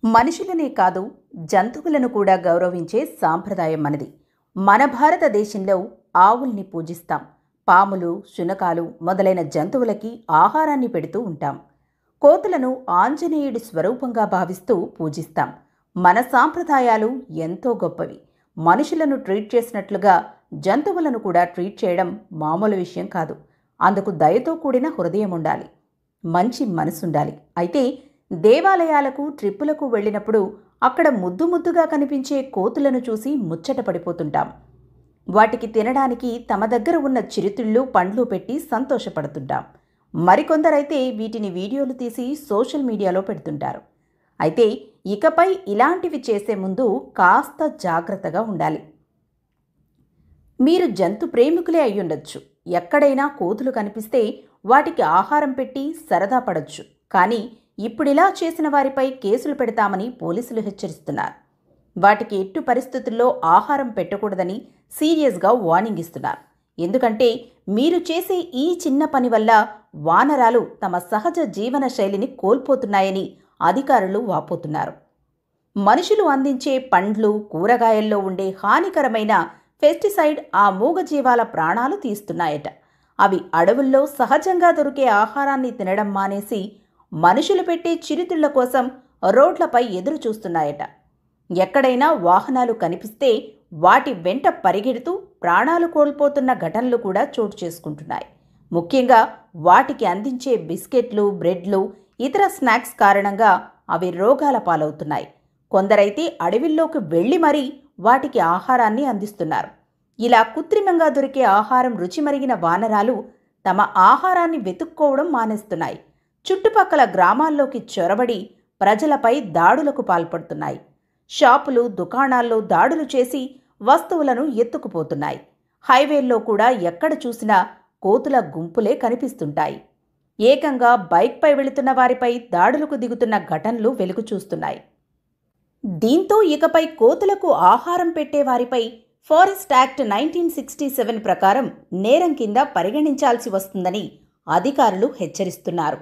మనుషులనే కాదు, జంతువులను కూడా గౌరవించే సాంప్రదాయం మనది. మన భారతదేశంలో ఆవుల్ని పూజిస్తాం. పాములు, శునకాలు మొదలైన జంతువులకి ఆహారాన్ని పెడుతూ ఉంటాం. కోతులను ఆంజనేయుడి స్వరూపంగా భావిస్తూ పూజిస్తాం. మన సాంప్రదాయాలు ఎంతో గొప్పవి. మనుషులను ట్రీట్ చేసినట్లుగా జంతువులను కూడా ట్రీట్ చేయడం మామూలు విషయం కాదు. అందుకు దయతో కూడిన హృదయం ఉండాలి, మంచి మనసుండాలి. అయితే దేవాలయాలకు, ట్రిప్పులకు వెళ్ళినప్పుడు అక్కడ ముద్దు ముద్దుగా కనిపించే కోతులను చూసి ముచ్చట పడిపోతుంటాం. వాటికి తినడానికి తమ దగ్గర ఉన్న చిరుతిళ్ళు, పండ్లు పెట్టి సంతోషపడుతుంటాం. మరికొందరైతే వీటిని వీడియోలు తీసి సోషల్ మీడియాలో పెడుతుంటారు. అయితే ఇకపై ఇలాంటివి చేసే ముందు కాస్త జాగ్రత్తగా ఉండాలి. మీరు జంతు ప్రేమికులే అయ్యుండొచ్చు. ఎక్కడైనా కోతులు కనిపిస్తే వాటికి ఆహారం పెట్టి సరదా పడొచ్చు. కానీ ఇప్పుడిలా చేసిన వారిపై కేసులు పెడతామని పోలీసులు హెచ్చరిస్తున్నారు. వాటికి ఎట్టు పరిస్థితుల్లో ఆహారం పెట్టకూడదని సీరియస్గా వార్నింగ్ ఇస్తున్నారు. ఎందుకంటే మీరు చేసే ఈ చిన్న పని వల్ల వానరాలు తమ సహజ జీవన శైలిని కోల్పోతున్నాయని అధికారులు వాపోతున్నారు. మనుషులు అందించే పండ్లు, కూరగాయల్లో ఉండే హానికరమైన పెస్టిసైడ్ ఆ మూగజీవాల ప్రాణాలు తీస్తున్నాయట. అవి అడవుల్లో సహజంగా దొరికే ఆహారాన్ని తినడం మానేసి మనుషులు పెట్టే చిరుతిళ్ల కోసం రోడ్లపై ఎదురు చూస్తున్నాయట. ఎక్కడైనా వాహనాలు కనిపిస్తే వాటి వెంట పరిగెడుతూ ప్రాణాలు కోల్పోతున్న ఘటనలు కూడా చోటు చేసుకుంటున్నాయి. ముఖ్యంగా వాటికి అందించే బిస్కెట్లు, బ్రెడ్లు, ఇతర స్నాక్స్ కారణంగా అవి రోగాల పాలవుతున్నాయి. కొందరైతే అడవిల్లోకి వెళ్లి మరీ వాటికి ఆహారాన్ని అందిస్తున్నారు. ఇలా కృత్రిమంగా దొరికే ఆహారం రుచి మరిగిన వానరాలు తమ ఆహారాన్ని వెతుక్కోవడం మానేస్తున్నాయి. చుట్టుపక్కల గ్రామాల్లోకి చొరబడి ప్రజలపై దాడులకు పాల్పడుతున్నాయి. షాపులు, దుకాణాల్లో దాడులు చేసి వస్తువులను ఎత్తుకుపోతున్నాయి. హైవేల్లో కూడా ఎక్కడ చూసినా కోతుల గుంపులే కనిపిస్తుంటాయి. ఏకంగా బైక్పై వెళుతున్న వారిపై దాడులకు దిగుతున్న ఘటనలు వెలుగు చూస్తున్నాయి. దీంతో ఇకపై కోతులకు ఆహారం పెట్టే వారిపై ఫారెస్ట్ యాక్ట్ 1967 ప్రకారం నేరం కింద పరిగణించాల్సి వస్తుందని అధికారులు హెచ్చరిస్తున్నారు.